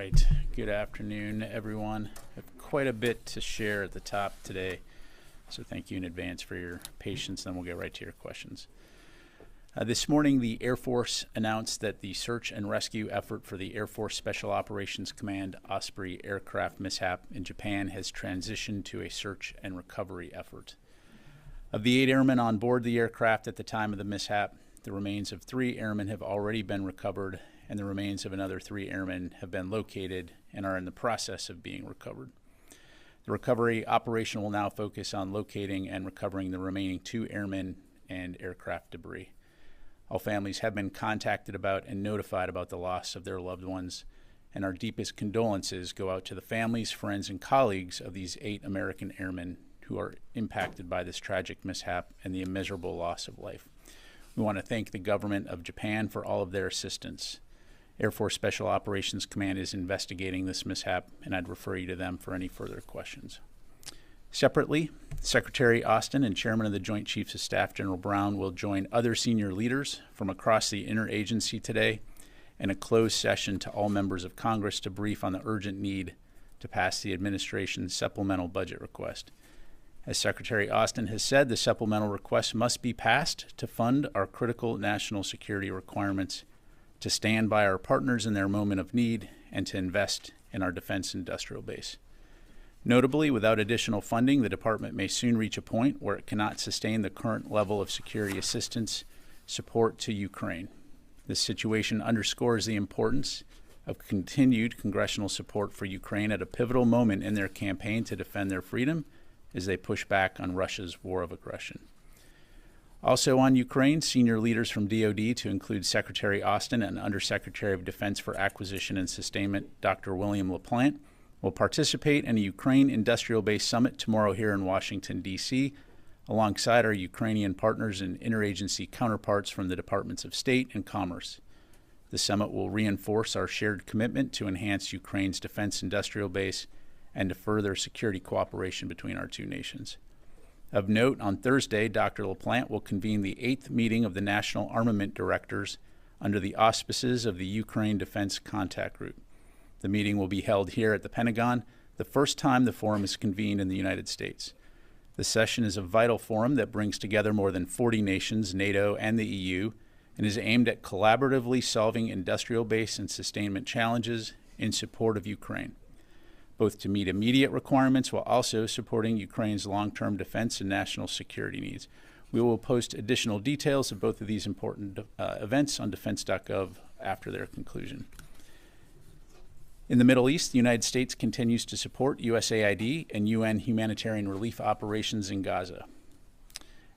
right. Good afternoon, everyone. I have quite a bit to share at the top today, so thank you in advance for your patience, then we'll get right to your questions. This morning, the Air Force announced that the search and rescue effort for the Air Force Special Operations Command Osprey aircraft mishap in Japan has transitioned to a search and recovery effort. Of the 8 airmen on board the aircraft at the time of the mishap, the remains of 3 airmen have already been recovered, and the remains of another 3 airmen have been located and are in the process of being recovered. The recovery operation will now focus on locating and recovering the remaining 2 airmen and aircraft debris. All families have been contacted about and notified about the loss of their loved ones, and our deepest condolences go out to the families, friends, and colleagues of these 8 American airmen who are impacted by this tragic mishap and the immeasurable loss of life. We want to thank the government of Japan for all of their assistance. Air Force Special Operations Command is investigating this mishap, and I'd refer you to them for any further questions. Separately, Secretary Austin and Chairman of the Joint Chiefs of Staff General Brown will join other senior leaders from across the interagency today in a closed session to all members of Congress to brief on the urgent need to pass the administration's supplemental budget request. As Secretary Austin has said, the supplemental request must be passed to fund our critical national security requirements, to stand by our partners in their moment of need, and to invest in our defense industrial base. Notably, without additional funding, the department may soon reach a point where it cannot sustain the current level of security assistance support to Ukraine. This situation underscores the importance of continued congressional support for Ukraine at a pivotal moment in their campaign to defend their freedom as they push back on Russia's war of aggression. Also on Ukraine, senior leaders from DoD, to include Secretary Austin and Undersecretary of Defense for Acquisition and Sustainment, Dr. William LaPlante, will participate in a Ukraine industrial base summit tomorrow here in Washington, D.C., alongside our Ukrainian partners and interagency counterparts from the Departments of State and Commerce. The summit will reinforce our shared commitment to enhance Ukraine's defense industrial base and to further security cooperation between our 2 nations. Of note, on Thursday, Dr. LaPlante will convene the 8th meeting of the National Armament Directors under the auspices of the Ukraine Defense Contact Group. The meeting will be held here at the Pentagon, the first time the forum is convened in the United States. The session is a vital forum that brings together more than 40 nations, NATO, and the EU, and is aimed at collaboratively solving industrial base and sustainment challenges in support of Ukraine, both to meet immediate requirements while also supporting Ukraine's long-term defense and national security needs. We will post additional details of both of these important events on defense.gov after their conclusion. In the Middle East, the United States continues to support USAID and UN humanitarian relief operations in Gaza.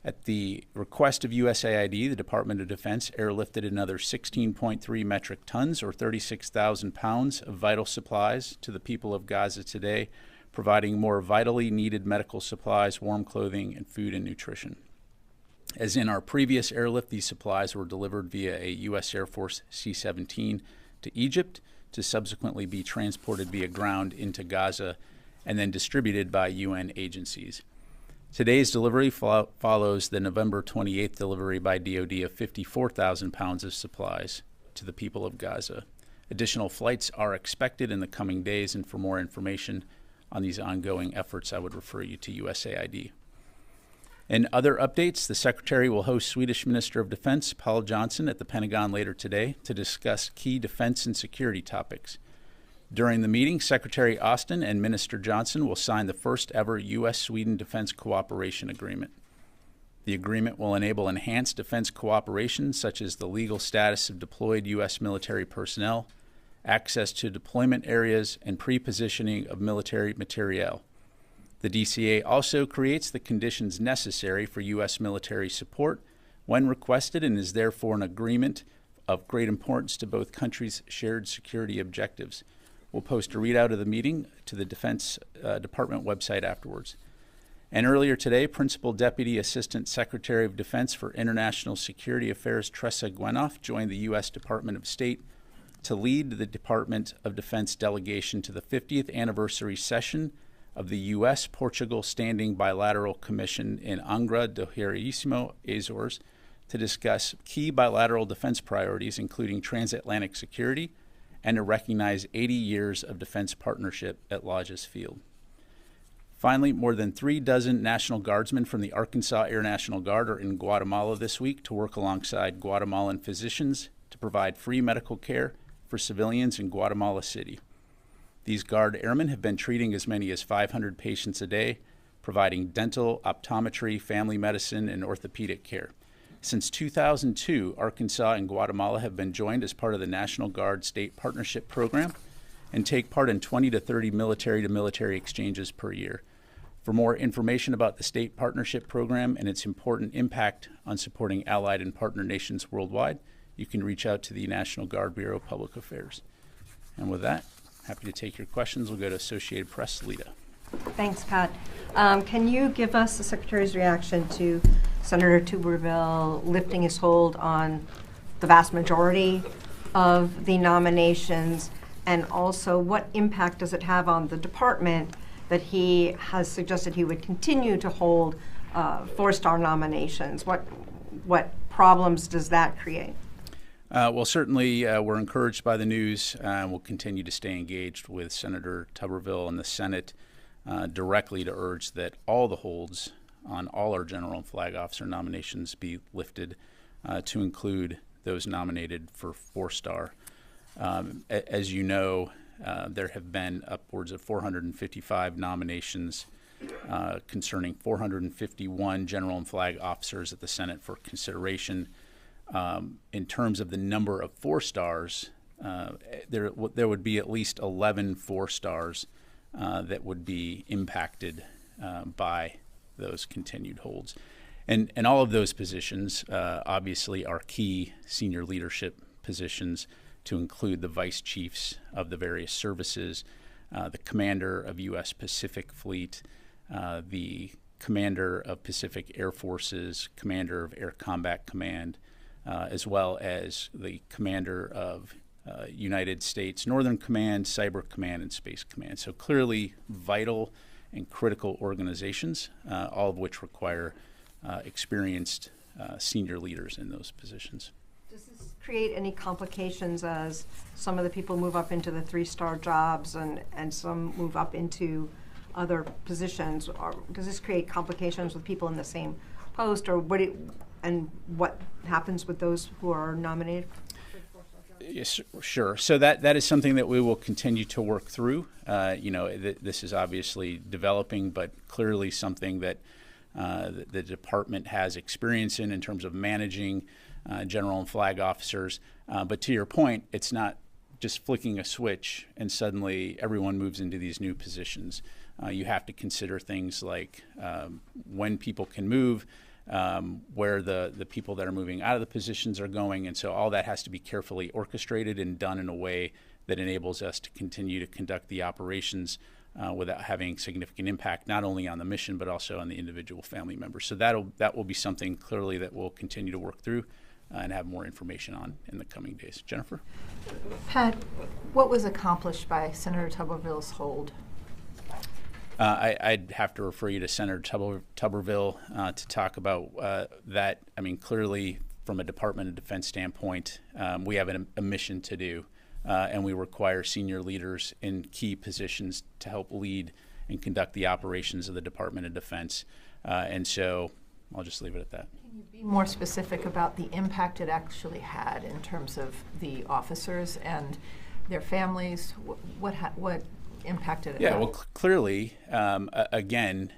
At the request of USAID, the Department of Defense airlifted another 16.3 metric tons, or 36,000 pounds, of vital supplies to the people of Gaza today, providing more vitally needed medical supplies, warm clothing, and food and nutrition. As in our previous airlift, these supplies were delivered via a U.S. Air Force C-17 to Egypt, to subsequently be transported via ground into Gaza and then distributed by UN agencies. Today's delivery follows the November 28th delivery by DoD of 54,000 pounds of supplies to the people of Gaza. Additional flights are expected in the coming days, and for more information on these ongoing efforts, I would refer you to USAID. In other updates, the Secretary will host Swedish Minister of Defense Paul Johnson at the Pentagon later today to discuss key defense and security topics. During the meeting, Secretary Austin and Minister Johnson will sign the first ever U.S.-Sweden Defense Cooperation Agreement. The agreement will enable enhanced defense cooperation, such as the legal status of deployed U.S. military personnel, access to deployment areas, and pre-positioning of military materiel. The DCA also creates the conditions necessary for U.S. military support when requested, and is therefore an agreement of great importance to both countries' shared security objectives. We'll post a readout of the meeting to the Defense Department website afterwards. And earlier today, Principal Deputy Assistant Secretary of Defense for International Security Affairs Tressa Gwenoff joined the U.S. Department of State to lead the Department of Defense delegation to the 50th anniversary session of the U.S.-Portugal Standing Bilateral Commission in Angra do Heroísmo, Azores, to discuss key bilateral defense priorities, including transatlantic security and to recognize 80 years of defense partnership at Lodges Field. Finally, more than 36 National Guardsmen from the Arkansas Air National Guard are in Guatemala this week to work alongside Guatemalan physicians to provide free medical care for civilians in Guatemala City. These Guard airmen have been treating as many as 500 patients a day, providing dental, optometry, family medicine, and orthopedic care. Since 2002, Arkansas and Guatemala have been joined as part of the National Guard State Partnership Program and take part in 20 to 30 military-to-military exchanges per year. For more information about the State Partnership Program and its important impact on supporting allied and partner nations worldwide, you can reach out to the National Guard Bureau of Public Affairs. And with that, happy to take your questions. We'll go to Associated Press, Lita. Thanks, Pat. Can you give us the Secretary's reaction to Senator Tuberville lifting his hold on the vast majority of the nominations, and also what impact does it have on the department that he has suggested he would continue to hold 4-star nominations? What problems does that create? Well, certainly we're encouraged by the news. We'll continue to stay engaged with Senator Tuberville and the Senate directly to urge that all the holds on all our general and flag officer nominations be lifted to include those nominated for 4-star. As you know, there have been upwards of 455 nominations concerning 451 general and flag officers at the Senate for consideration. In terms of the number of 4-stars, there would be at least 11 4-stars that would be impacted by those continued holds. And all of those positions obviously are key senior leadership positions, to include the vice chiefs of the various services, the commander of U.S. Pacific Fleet, the commander of Pacific Air Forces, commander of Air Combat Command, as well as the commander of United States Northern Command, Cyber Command, and Space Command. So clearly vital and critical organizations, all of which require experienced senior leaders in those positions. Does this create any complications as some of the people move up into the 3-star jobs and some move up into other positions? Or does this create complications with people in the same post, or what happens with those who are nominated? Yes, sure. So that is something that we will continue to work through. This is obviously developing, but clearly something that the department has experience in terms of managing general and flag officers. But to your point, it's not just flicking a switch and suddenly everyone moves into these new positions. You have to consider things like when people can move, where the people that are moving out of the positions are going. And so all that has to be carefully orchestrated and done in a way that enables us to continue to conduct the operations without having significant impact, not only on the mission, but also on the individual family members. So that will be something clearly that we'll continue to work through and have more information on in the coming days. Jennifer? Pat, what was accomplished by Senator Tuberville's hold? I'd have to refer you to Senator Tuberville to talk about that. I mean, clearly, from a Department of Defense standpoint, we have a mission to do, and we require senior leaders in key positions to help lead and conduct the operations of the Department of Defense. And so I'll just leave it at that. Can you be more specific about the impact it actually had in terms of the officers and their families? What impacted it? Yeah, well, clearly, again,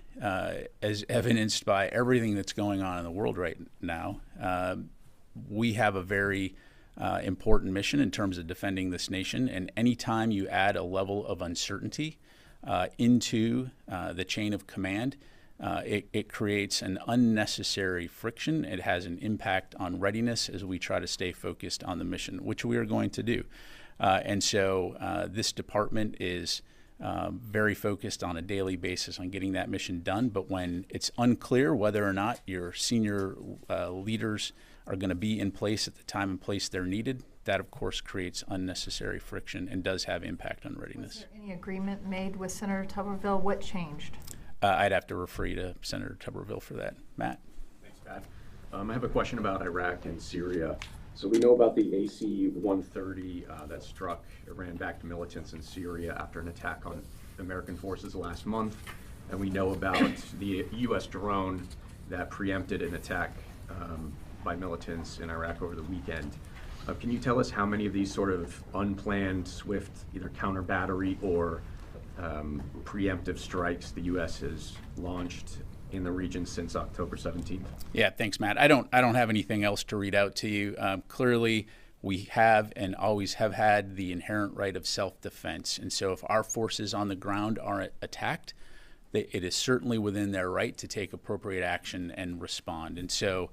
as evidenced by everything that's going on in the world right now, we have a very important mission in terms of defending this nation. And anytime you add a level of uncertainty into the chain of command, it creates an unnecessary friction. It has an impact on readiness as we try to stay focused on the mission, which we are going to do. And so this department is very focused on a daily basis on getting that mission done. But when it's unclear whether or not your senior leaders are going to be in place at the time and place they're needed, that of course creates unnecessary friction and does have impact on readiness. Was there any agreement made with Senator Tuberville? What changed? I'd have to refer you to Senator Tuberville for that. Matt? Thanks, Pat. I have a question about Iraq and Syria. So we know about the AC-130 that struck Iran-backed militants in Syria after an attack on American forces last month. And we know about the U.S. drone that preempted an attack by militants in Iraq over the weekend. Can you tell us how many of these sort of unplanned, swift, either counter battery or preemptive strikes the U.S. has launched in the region since October 17th? Yeah, thanks, Matt. I don't have anything else to read out to you. Clearly, we have and always have had the inherent right of self-defense. And so if our forces on the ground are attacked, it is certainly within their right to take appropriate action and respond. And so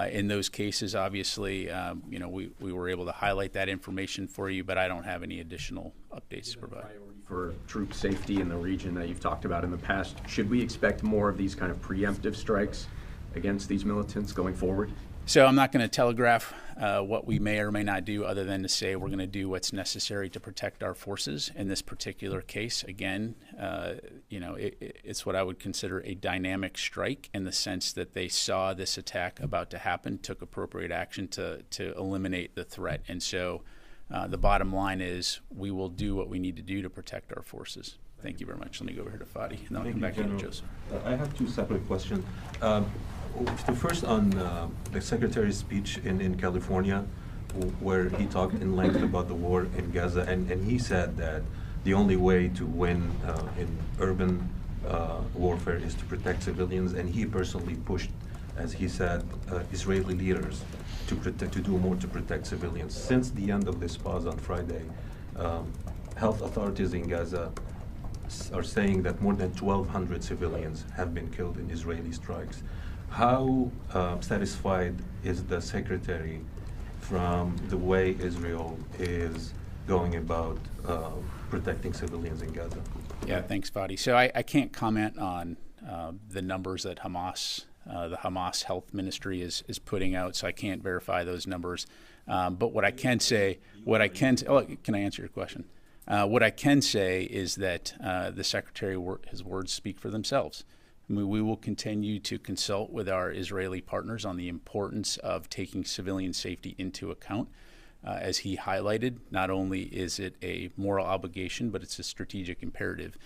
in those cases, obviously, we were able to highlight that information for you, but I don't have any additional updates to provide. For troop safety in the region that you've talked about in the past, should we expect more of these kind of preemptive strikes against these militants going forward? So I'm not going to telegraph what we may or may not do, other than to say we're going to do what's necessary to protect our forces. In this particular case, again, it's what I would consider a dynamic strike, in the sense that they saw this attack about to happen, took appropriate action to eliminate the threat. And so the bottom line is we will do what we need to do to protect our forces. Thank you very much. Let me go over here to Fadi, and then I'll come back to you, Joseph. I have two separate questions. The first on the Secretary's speech in California, where he talked in length about the war in Gaza, and he said that the only way to win in urban warfare is to protect civilians, and he personally pushed, as he said, Israeli leaders to do more to protect civilians. Since the end of this pause on Friday, health authorities in Gaza are saying that more than 1,200 civilians have been killed in Israeli strikes. How satisfied is the Secretary from the way Israel is going about protecting civilians in Gaza? Yeah, thanks, Fadi. So I can't comment on the numbers that Hamas, the Hamas Health Ministry is putting out, so I can't verify those numbers. But what I can say, can I answer your question? What I can say is that the Secretary, his words speak for themselves. I mean, we will continue to consult with our Israeli partners on the importance of taking civilian safety into account. As he highlighted, not only is it a moral obligation, but it's a strategic imperative.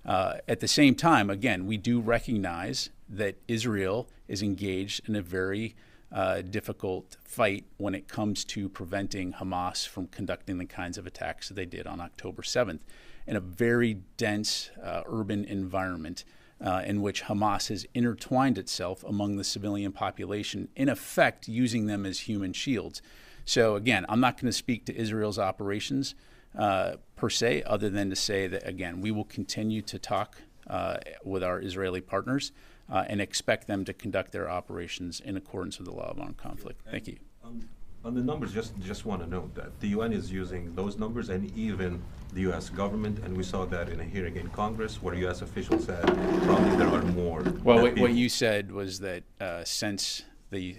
At the same time, again, we do recognize that Israel is engaged in a very difficult fight when it comes to preventing Hamas from conducting the kinds of attacks that they did on October 7th in a very dense urban environment in which Hamas has intertwined itself among the civilian population, in effect using them as human shields. So again, I'm not going to speak to Israel's operations per se, other than to say that, again, we will continue to talk with our Israeli partners and expect them to conduct their operations in accordance with the law of armed conflict. Thank you. On the numbers, just want to note that the UN is using those numbers, and even the U.S. government, and we saw that in a hearing in Congress where U.S. officials said probably there are more. Well, what you said was that since the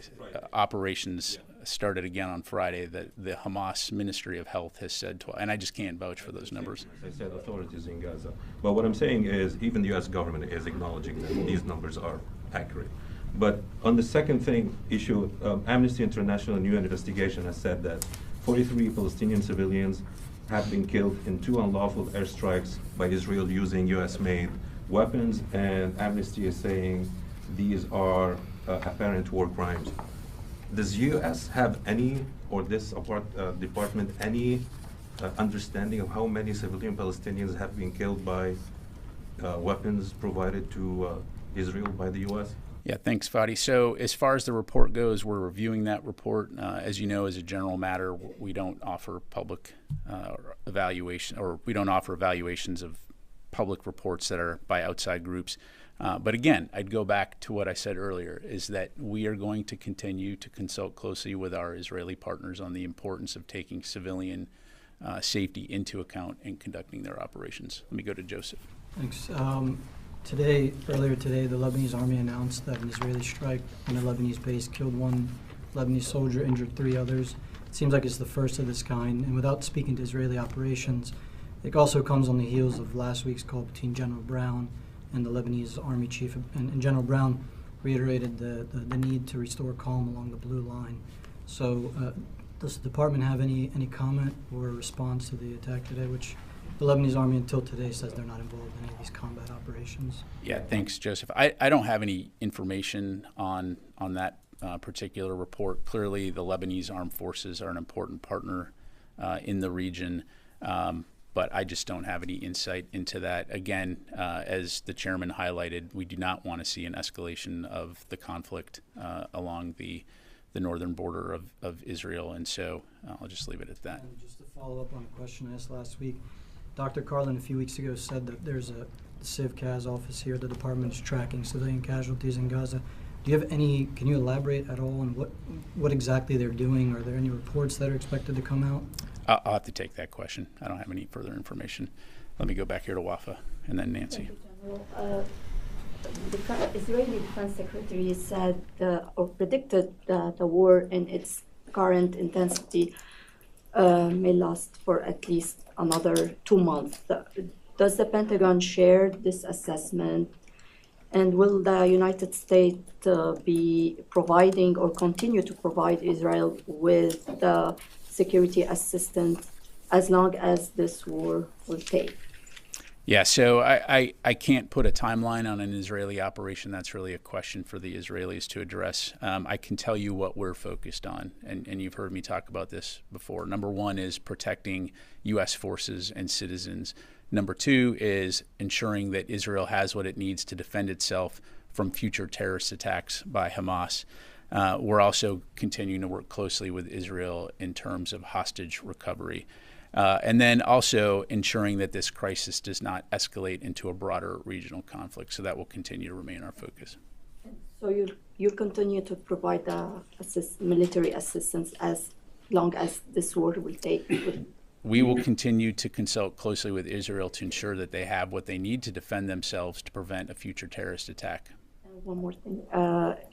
operations started again on Friday, that the Hamas Ministry of Health has said, and I just can't vouch for those numbers. As I said, authorities in Gaza. But what I'm saying is even the U.S. government is acknowledging that these numbers are accurate. But on the second issue, Amnesty International new investigation has said that 43 Palestinian civilians have been killed in 2 unlawful airstrikes by Israel using U.S.-made weapons, and Amnesty is saying these are apparent war crimes. Does U.S. have any, or this department, any understanding of how many civilian Palestinians have been killed by weapons provided to Israel by the U.S.? Yeah, thanks, Fadi. So as far as the report goes, we're reviewing that report. As you know, as a general matter, we don't offer public evaluation, or we don't offer evaluations of public reports that are by outside groups. But again, I'd go back to what I said earlier, is that we are going to continue to consult closely with our Israeli partners on the importance of taking civilian safety into account in conducting their operations. Let me go to Joseph. Thanks. Earlier today, the Lebanese army announced that an Israeli strike on a Lebanese base killed 1 Lebanese soldier, injured 3 others. It seems like it's the first of this kind, and without speaking to Israeli operations, it also comes on the heels of last week's call between General Brown and the Lebanese army chief, and General Brown reiterated the need to restore calm along the blue line. So Does the department have any comment or response to the attack today, which the Lebanese Army until today says they're not involved in any of these combat operations? Yeah, thanks, Joseph. I don't have any information on that particular report. Clearly, the Lebanese armed forces are an important partner in the region, but I just don't have any insight into that. Again, as the chairman highlighted, we do not want to see an escalation of the conflict along the northern border of Israel, and so I'll just leave it at that. And just to follow up on a question I asked last week, Dr. Carlin a few weeks ago said that there's a CivCAS office here, the department is tracking civilian casualties in Gaza. Do you have any, can you elaborate at all on what exactly they're doing? Are there any reports that are expected to come out? I'll have to take that question. I don't have any further information. Let me go back here to Wafa and then Nancy. Thank you, General. The Israeli Defense Secretary said or predicted that the war in its current intensity may last for at least another 2 months. Does the Pentagon share this assessment? And will the United States be providing or continue to provide Israel with the security assistance as long as this war will take? Yeah, so I can't put a timeline on an Israeli operation. That's really a question for the Israelis to address. I can tell you what we're focused on, and you've heard me talk about this before. Number one is protecting U.S. forces and citizens. Number two is ensuring that Israel has what it needs to defend itself from future terrorist attacks by Hamas. We're also continuing to work closely with Israel in terms of hostage recovery. And then also ensuring that this crisis does not escalate into a broader regional conflict. So that will continue to remain our focus. So you continue to provide military assistance as long as this war will take? We will continue to consult closely with Israel to ensure that they have what they need to defend themselves to prevent a future terrorist attack. One more thing.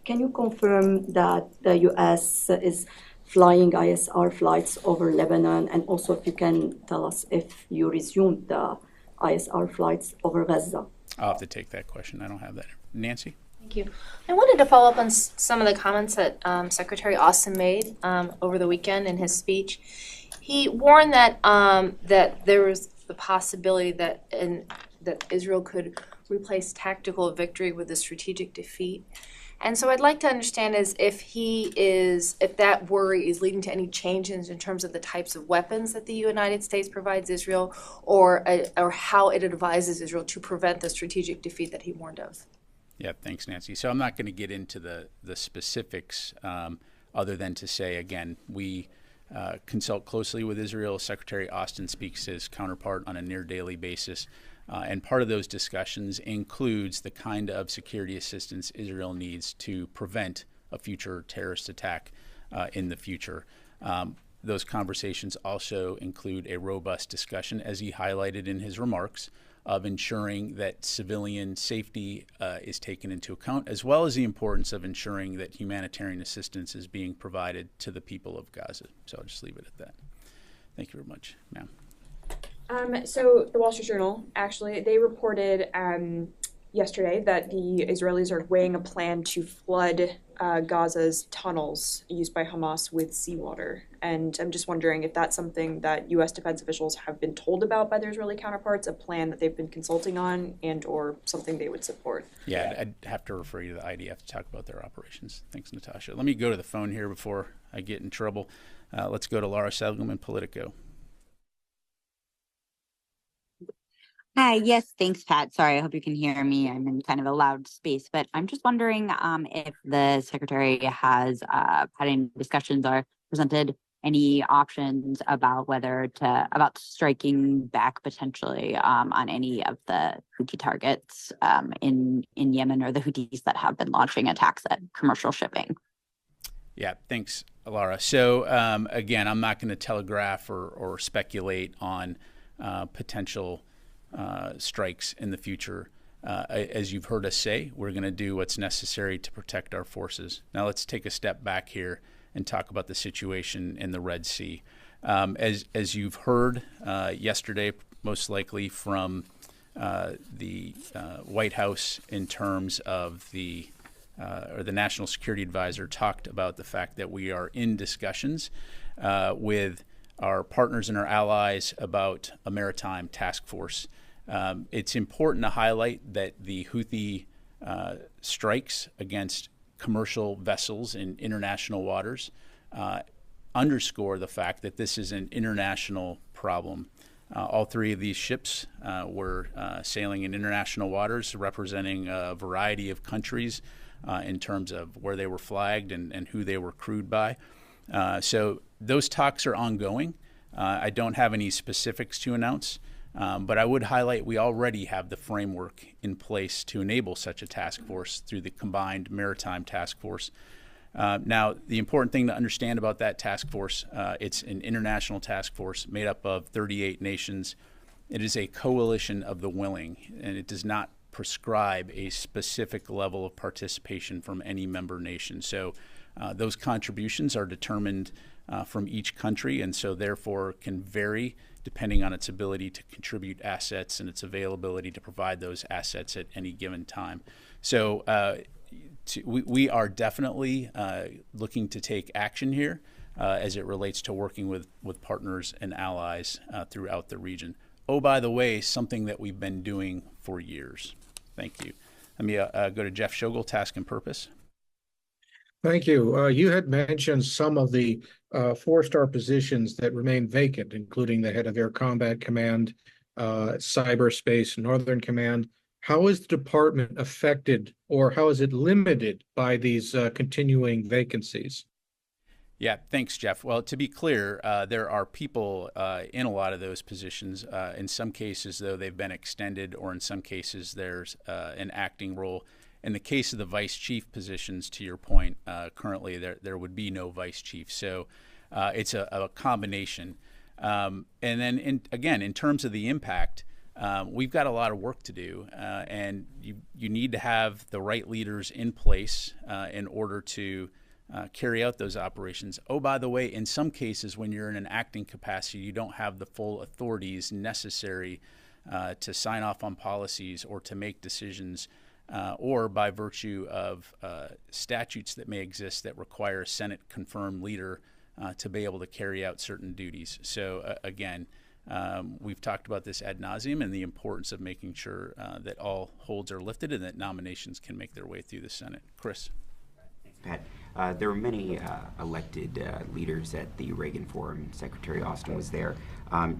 Can you confirm that the U.S. is flying ISR flights over Lebanon, and also if you can tell us if you resumed the ISR flights over Gaza? I'll have to take that question. I don't have that. Nancy? Thank you. I wanted to follow up on some of the comments that Secretary Austin made over the weekend in his speech. He warned that that there was the possibility that Israel could replace tactical victory with a strategic defeat. And so I'd like to understand if that worry is leading to any changes in terms of the types of weapons that the United States provides Israel, or how it advises Israel to prevent the strategic defeat that he warned of. Yeah, thanks, Nancy. So I'm not going to get into the specifics other than to say, again, we consult closely with Israel. Secretary Austin speaks to his counterpart on a near daily basis. And part of those discussions includes the kind of security assistance Israel needs to prevent a future terrorist attack in the future. Those conversations also include a robust discussion, as he highlighted in his remarks, of ensuring that civilian safety is taken into account, as well as the importance of ensuring that humanitarian assistance is being provided to the people of Gaza. So I'll just leave it at that. Thank you very much, ma'am. So the Wall Street Journal, actually, they reported yesterday that the Israelis are weighing a plan to flood Gaza's tunnels used by Hamas with seawater. And I'm just wondering if that's something that U.S. defense officials have been told about by their Israeli counterparts, a plan that they've been consulting on, and or something they would support. Yeah, I'd have to refer you to the IDF to talk about their operations. Thanks, Natasha. Let me go to the phone here before I get in trouble. Let's go to Laura Seligman in Politico. Hi, yes, thanks, Pat. Sorry, I hope you can hear me. I'm in kind of a loud space, but I'm just wondering if the Secretary has had any discussions or presented any options about about striking back potentially on any of the Houthi targets in Yemen, or the Houthis that have been launching attacks at commercial shipping. Yeah, thanks, Laura. So again, I'm not going to telegraph or speculate on potential strikes in the future. As you've heard us say, we're going to do what's necessary to protect our forces. Now let's take a step back here and talk about the situation in the Red Sea. As you've heard yesterday, most likely from the White House, in terms of the National Security Advisor talked about the fact that we are in discussions with our partners and our allies about a maritime task force. It's important to highlight that the Houthi strikes against commercial vessels in international waters underscore the fact that this is an international problem. All three of these ships were sailing in international waters, representing a variety of countries in terms of where they were flagged and who they were crewed by. So those talks are ongoing. I don't have any specifics to announce, but I would highlight we already have the framework in place to enable such a task force through the Combined Maritime Task Force. Now, the important thing to understand about that task force, it's an international task force made up of 38 nations. It is a coalition of the willing, and it does not prescribe a specific level of participation from any member nation. So those contributions are determined from each country, and so therefore can vary depending on its ability to contribute assets and its availability to provide those assets at any given time. So we are definitely looking to take action here as it relates to working with partners and allies throughout the region. Oh, by the way, something that we've been doing for years. Thank you. Let me go to Jeff Shogel, Task and Purpose. Thank you. You had mentioned some of the 4-star positions that remain vacant, including the head of Air Combat Command, Cyberspace, Northern Command. How is the department affected, or how is it limited by these continuing vacancies? Yeah, thanks, Jeff. Well, to be clear, there are people in a lot of those positions. In some cases, though, they've been extended, or in some cases, there's an acting role. In the case of the vice chief positions, to your point, currently there would be no vice chief. So it's a combination. And then, in terms of the impact, we've got a lot of work to do, and you need to have the right leaders in place in order to carry out those operations. Oh, by the way, in some cases, when you're in an acting capacity, you don't have the full authorities necessary to sign off on policies or to make decisions, or by virtue of statutes that may exist that require a Senate-confirmed leader to be able to carry out certain duties. So again, we've talked about this ad nauseum and the importance of making sure that all holds are lifted and that nominations can make their way through the Senate. Chris. Pat, there were many elected leaders at the Reagan Forum. Secretary Austin was there.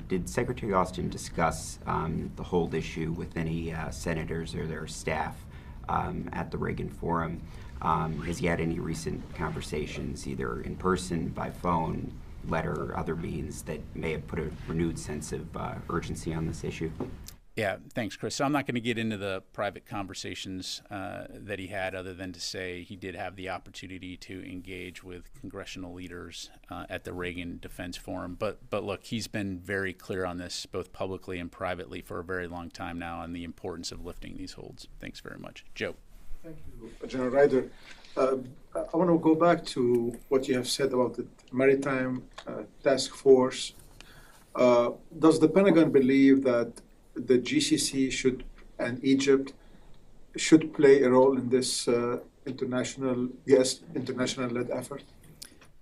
Did Secretary Austin discuss the hold issue with any senators or their staff at the Reagan Forum? Has he had any recent conversations, either in person, by phone, letter, or other means that may have put a renewed sense of urgency on this issue? Yeah, thanks, Chris. So I'm not going to get into the private conversations that he had, other than to say he did have the opportunity to engage with congressional leaders at the Reagan Defense Forum. But look, he's been very clear on this, both publicly and privately, for a very long time now, on the importance of lifting these holds. Thanks very much. Joe. Thank you, General Ryder. I want to go back to what you have said about the Maritime Task Force. Does the Pentagon believe that the GCC and Egypt should play a role in this international-led effort?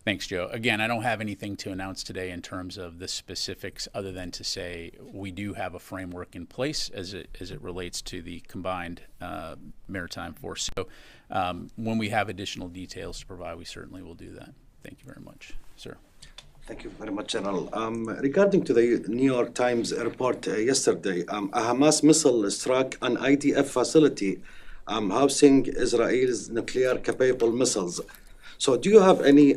Thanks, Joe. Again, I don't have anything to announce today in terms of the specifics, other than to say we do have a framework in place as it relates to the Combined Maritime Force. So when we have additional details to provide, we certainly will do that. Thank you very much, sir. Thank you very much, General. Regarding to the New York Times report yesterday, a Hamas missile struck an IDF facility housing Israel's nuclear-capable missiles. So, do you have any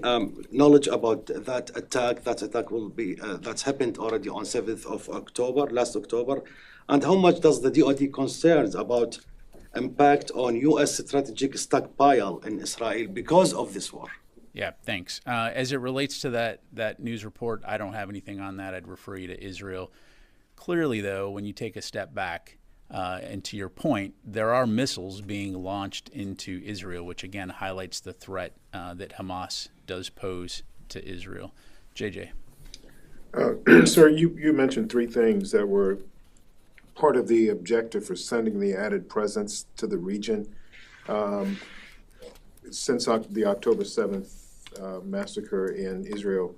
knowledge about that attack? That attack will be that's happened already on 7th of October, last October, and how much does the DoD concerns about impact on U.S. strategic stockpile in Israel because of this war? Yeah, thanks. As it relates to that news report, I don't have anything on that. I'd refer you to Israel. Clearly, though, when you take a step back, and to your point, there are missiles being launched into Israel, which again highlights the threat that Hamas does pose to Israel. JJ. Sir, you mentioned three things that were part of the objective for sending the added presence to the region. Since the October 7th massacre in Israel,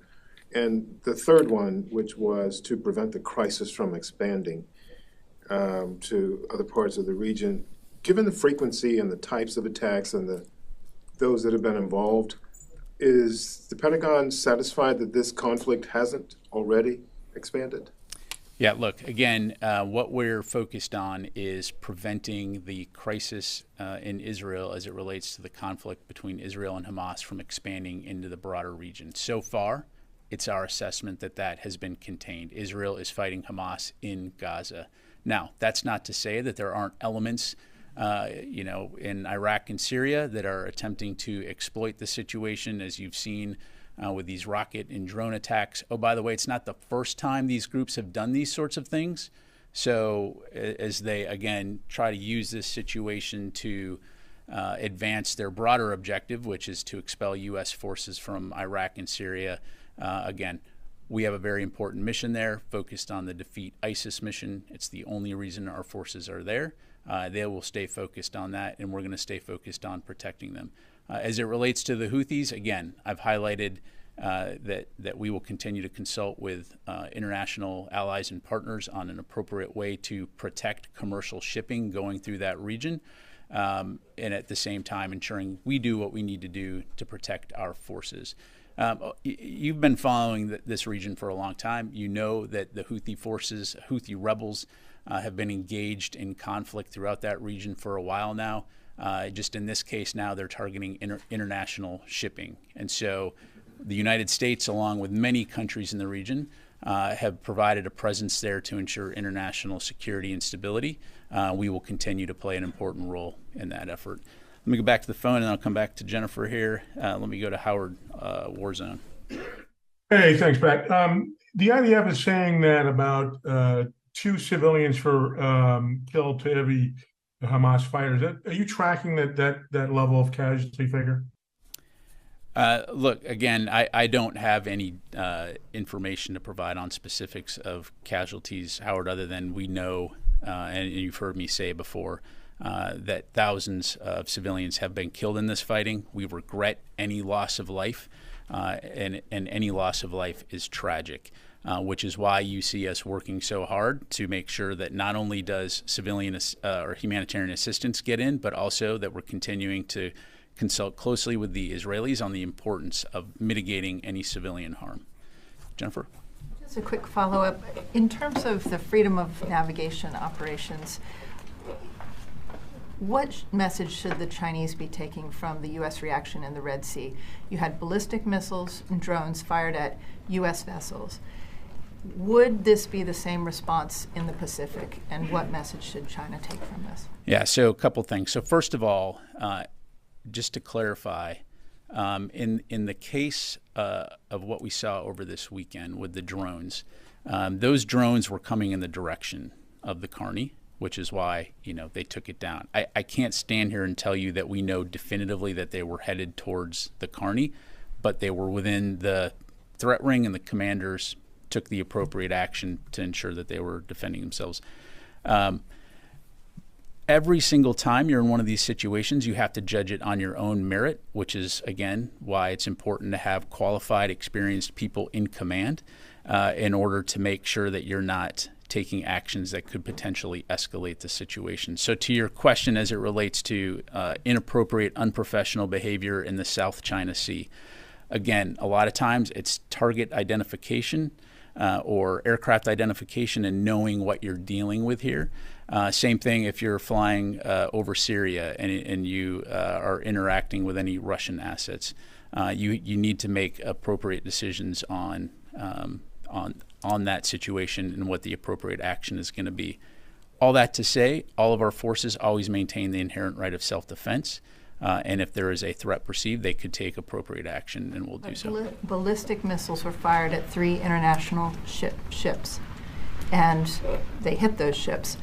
And the third one, which was to prevent the crisis from expanding to other parts of the region. Given the frequency and the types of attacks and those that have been involved, is the Pentagon satisfied that this conflict hasn't already expanded? Yeah, look, again, what we're focused on is preventing the crisis in Israel as it relates to the conflict between Israel and Hamas from expanding into the broader region. So far, it's our assessment that that has been contained. Israel is fighting Hamas in Gaza. Now, that's not to say that there aren't elements in Iraq and Syria that are attempting to exploit the situation, as you've seen with these rocket and drone attacks. Oh, by the way, it's not the first time these groups have done these sorts of things. So as they, again, try to use this situation to advance their broader objective, which is to expel U.S. forces from Iraq and Syria, again, we have a very important mission there focused on the Defeat ISIS mission. It's the only reason our forces are there. They will stay focused on that, and we're going to stay focused on protecting them. As it relates to the Houthis, again, I've highlighted that we will continue to consult with international allies and partners on an appropriate way to protect commercial shipping going through that region, and at the same time ensuring we do what we need to do to protect our forces. You've been following this region for a long time. You know that the Houthi forces, Houthi rebels, have been engaged in conflict throughout that region for a while now. Just in this case now, they're targeting international shipping. And so the United States, along with many countries in the region, have provided a presence there to ensure international security and stability. We will continue to play an important role in that effort. Let me go back to the phone, and I'll come back to Jennifer here. Let me go to Howard, Warzone. Hey, thanks, Pat. The IDF is saying that about 2 civilians were killed to every Hamas fighter. Are you tracking that level of casualty figure? Look, again, I don't have any information to provide on specifics of casualties, Howard, other than we know, and you've heard me say before, that thousands of civilians have been killed in this fighting. We regret any loss of life, and any loss of life is tragic, which is why you see us working so hard to make sure that not only does civilian or humanitarian assistance get in, but also that we're continuing to consult closely with the Israelis on the importance of mitigating any civilian harm. Jennifer? Just a quick follow-up. In terms of the freedom of navigation operations, what message should the Chinese be taking from the U.S. reaction in the Red Sea? You had ballistic missiles and drones fired at U.S. vessels. Would this be the same response in the Pacific, and what message should China take from this? Yeah, so a couple things. So first of all, just to clarify, in the case of what we saw over this weekend with the drones, those drones were coming in the direction of the Carney, which is why they took it down. I can't stand here and tell you that we know definitively that they were headed towards the Carney, but they were within the threat ring, and the commanders took the appropriate action to ensure that they were defending themselves. Every single time you're in one of these situations, you have to judge it on your own merit, which is, again, why it's important to have qualified, experienced people in command in order to make sure that you're not taking actions that could potentially escalate the situation. So to your question as it relates to inappropriate, unprofessional behavior in the South China Sea, again, a lot of times it's target identification or aircraft identification and knowing what you're dealing with here. Same thing if you're flying over Syria and you are interacting with any Russian assets. You need to make appropriate decisions on that situation and what the appropriate action is going to be. All that to say, all of our forces always maintain the inherent right of self-defense, and if there is a threat perceived, they could take appropriate action, and we'll do so. Ballistic missiles were fired at 3 international ships, and they hit those ships.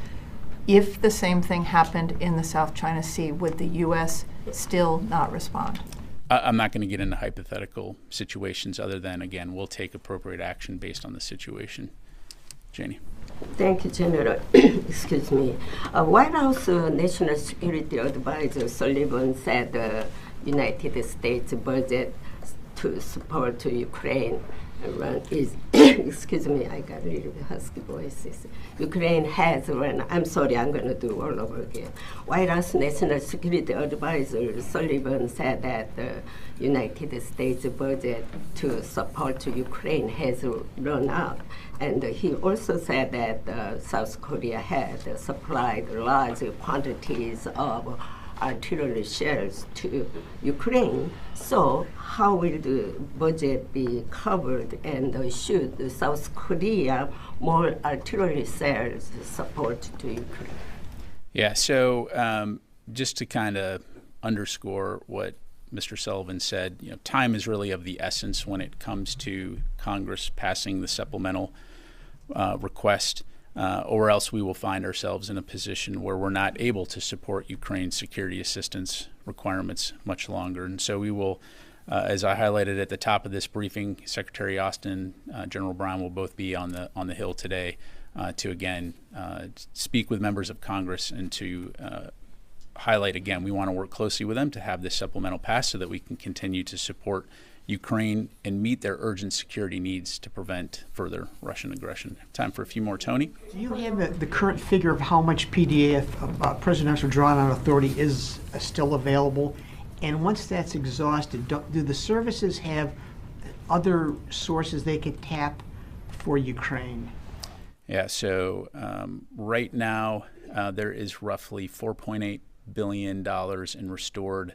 If the same thing happened in the South China Sea, would the U.S. still not respond? I'm not going to get into hypothetical situations other than, again, we'll take appropriate action based on the situation. Janie. Thank you, General. Excuse me. White House National Security Advisor Sullivan said the United States budget to support Ukraine run is, excuse me, I got a little bit husky voices. Ukraine has run, I'm sorry, I'm going to do all over again. White House National Security Advisor Sullivan said that the United States budget to support Ukraine has run out. And he also said that South Korea had supplied large quantities of artillery shells to Ukraine. So how will the budget be covered, and should South Korea more artillery shells support to Ukraine? Yeah, so just to kind of underscore what Mr. Sullivan said, time is really of the essence when it comes to Congress passing the supplemental request, or else we will find ourselves in a position where we're not able to support Ukraine's security assistance requirements much longer. And so we will, as I highlighted at the top of this briefing, Secretary Austin, General Brown will both be on the Hill today to again speak with members of Congress and to highlight again, we want to work closely with them to have this supplemental pass so that we can continue to support Ukraine and meet their urgent security needs to prevent further Russian aggression. Time for a few more, Tony. Do you have the current figure of how much PDF, Presidential Drawdown Authority, is still available? And once that's exhausted, do the services have other sources they could tap for Ukraine? Yeah, so right now there is roughly $4.8 billion in restored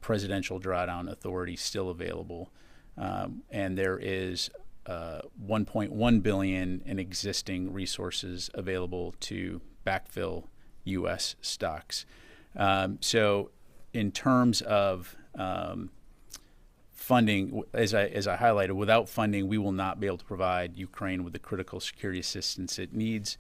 Presidential Drawdown Authority still available, and there is 1.1 billion in existing resources available to backfill U.S. stocks. So, in terms of funding, as I highlighted, without funding, we will not be able to provide Ukraine with the critical security assistance it needs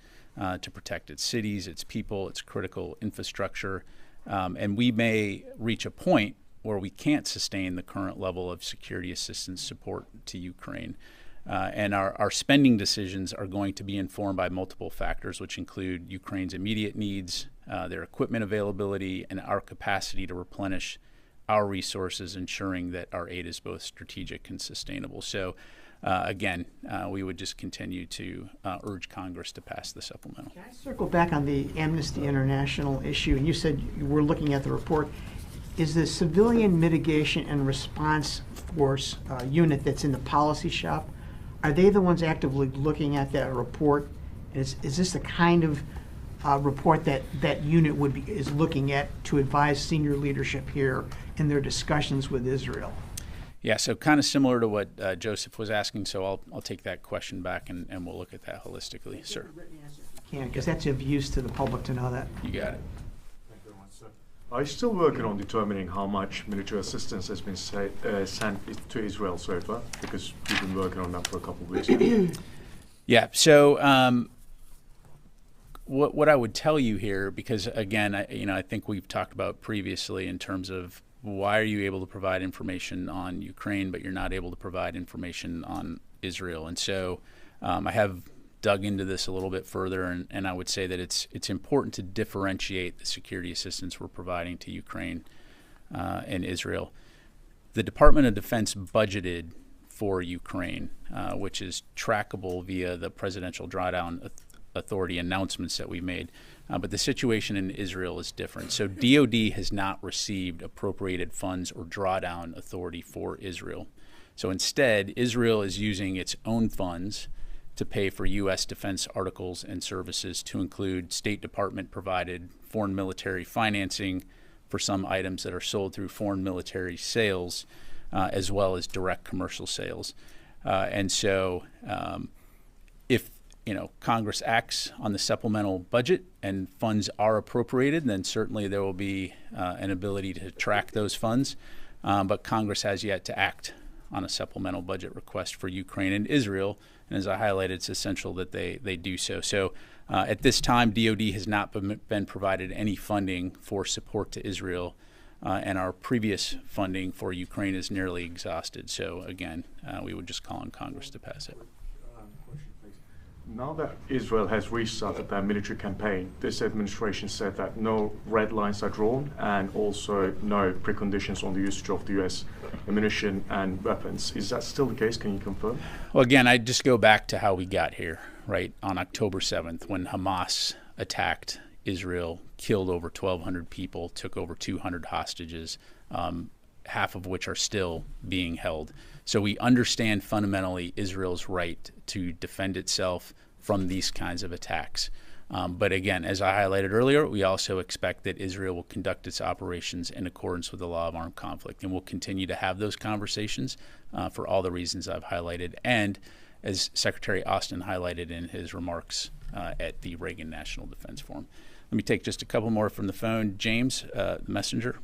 to protect its cities, its people, its critical infrastructure. And we may reach a point where we can't sustain the current level of security assistance support to Ukraine. And our spending decisions are going to be informed by multiple factors, which include Ukraine's immediate needs, their equipment availability, and our capacity to replenish our resources, ensuring that our aid is both strategic and sustainable. So again, we would just continue to urge Congress to pass the supplemental. Can I circle back on the Amnesty International issue? And you said you were looking at the report. Is the Civilian Mitigation and Response Force unit that's in the policy shop, are they the ones actively looking at that report? Is this the kind of report that that unit is looking at to advise senior leadership here in their discussions with Israel? Yeah, so kind of similar to what Joseph was asking, so I'll take that question back and we'll look at that holistically. Sir. Yeah, because that's of use to the public to know that. You got it. Thank you very much, sir. Are you still working on determining how much military assistance has been sent to Israel so far? Because you've been working on that for a couple of weeks now. Yeah, so what I would tell you here, because again, I think we've talked about previously in terms of why are you able to provide information on Ukraine, but you're not able to provide information on Israel? And so I have dug into this a little bit further, and I would say that it's important to differentiate the security assistance we're providing to Ukraine and Israel. The Department of Defense budgeted for Ukraine, which is trackable via the Presidential Drawdown Authority announcements that we made. But the situation in Israel is different. So DOD has not received appropriated funds or drawdown authority for Israel. So instead, Israel is using its own funds to pay for U.S. defense articles and services, to include State Department provided foreign military financing for some items that are sold through foreign military sales, as well as direct commercial sales. And so if Congress acts on the supplemental budget and funds are appropriated, then certainly there will be an ability to track those funds. But Congress has yet to act on a supplemental budget request for Ukraine and Israel. And as I highlighted, it's essential that they do so. So at this time, DOD has not been provided any funding for support to Israel. And our previous funding for Ukraine is nearly exhausted. So again, we would just call on Congress to pass it. Now that Israel has restarted their military campaign, this administration said that no red lines are drawn and also no preconditions on the usage of the U.S. ammunition and weapons. Is that still the case? Can you confirm? Well, again, I just go back to how we got here, right? On October 7th, when Hamas attacked Israel, killed over 1,200 people, took over 200 hostages, half of which are still being held. So we understand fundamentally Israel's right to defend itself from these kinds of attacks. But again, as I highlighted earlier, we also expect that Israel will conduct its operations in accordance with the law of armed conflict. And we'll continue to have those conversations for all the reasons I've highlighted. And as Secretary Austin highlighted in his remarks at the Reagan National Defense Forum. Let me take just a couple more from the phone. James, the messenger.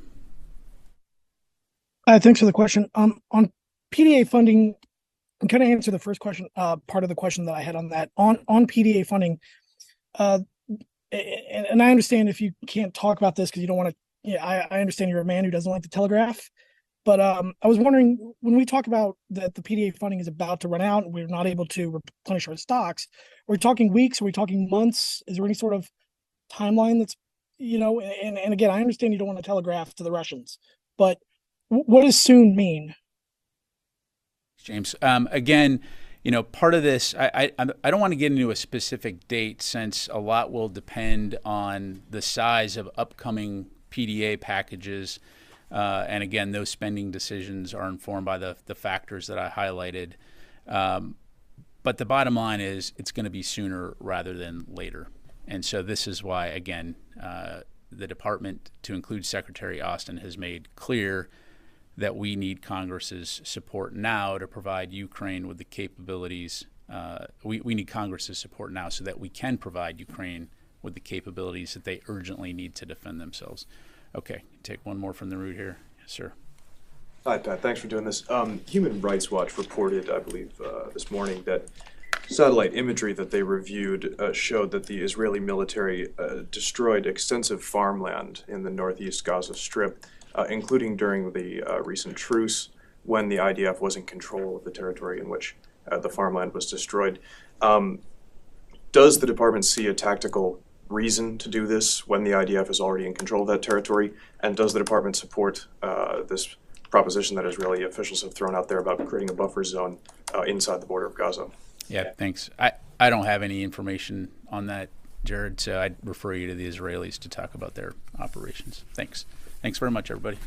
Thanks for the question. On PDA funding, I'm kind of answer the first question, part of the question that I had on that. On PDA funding, and I understand if you can't talk about this because you don't want to, yeah, I understand you're a man who doesn't like to telegraph, but I was wondering, when we talk about that the PDA funding is about to run out and we're not able to replenish our stocks, are we talking weeks? Are we talking months? Is there any sort of timeline that's, and again, I understand you don't want to telegraph to the Russians, but what does soon mean? James, again, part of this, I don't want to get into a specific date since a lot will depend on the size of upcoming PDA packages. And again, those spending decisions are informed by the factors that I highlighted. But the bottom line is it's going to be sooner rather than later. And so this is why, again, the department, to include Secretary Austin, has made clear that we need Congress's support now to provide Ukraine with the capabilities. We need Congress's support now so that we can provide Ukraine with the capabilities that they urgently need to defend themselves. Okay, take one more from the root here. Yes, sir. Hi, Pat. Thanks for doing this. Human Rights Watch reported, I believe, this morning that satellite imagery that they reviewed showed that the Israeli military destroyed extensive farmland in the northeast Gaza Strip, including during the recent truce when the IDF was in control of the territory in which the farmland was destroyed. Does the department see a tactical reason to do this when the IDF is already in control of that territory? And does the department support this proposition that Israeli officials have thrown out there about creating a buffer zone inside the border of Gaza? Yeah, thanks. I don't have any information on that, Jared, so I'd refer you to the Israelis to talk about their operations. Thanks. Thanks very much, everybody.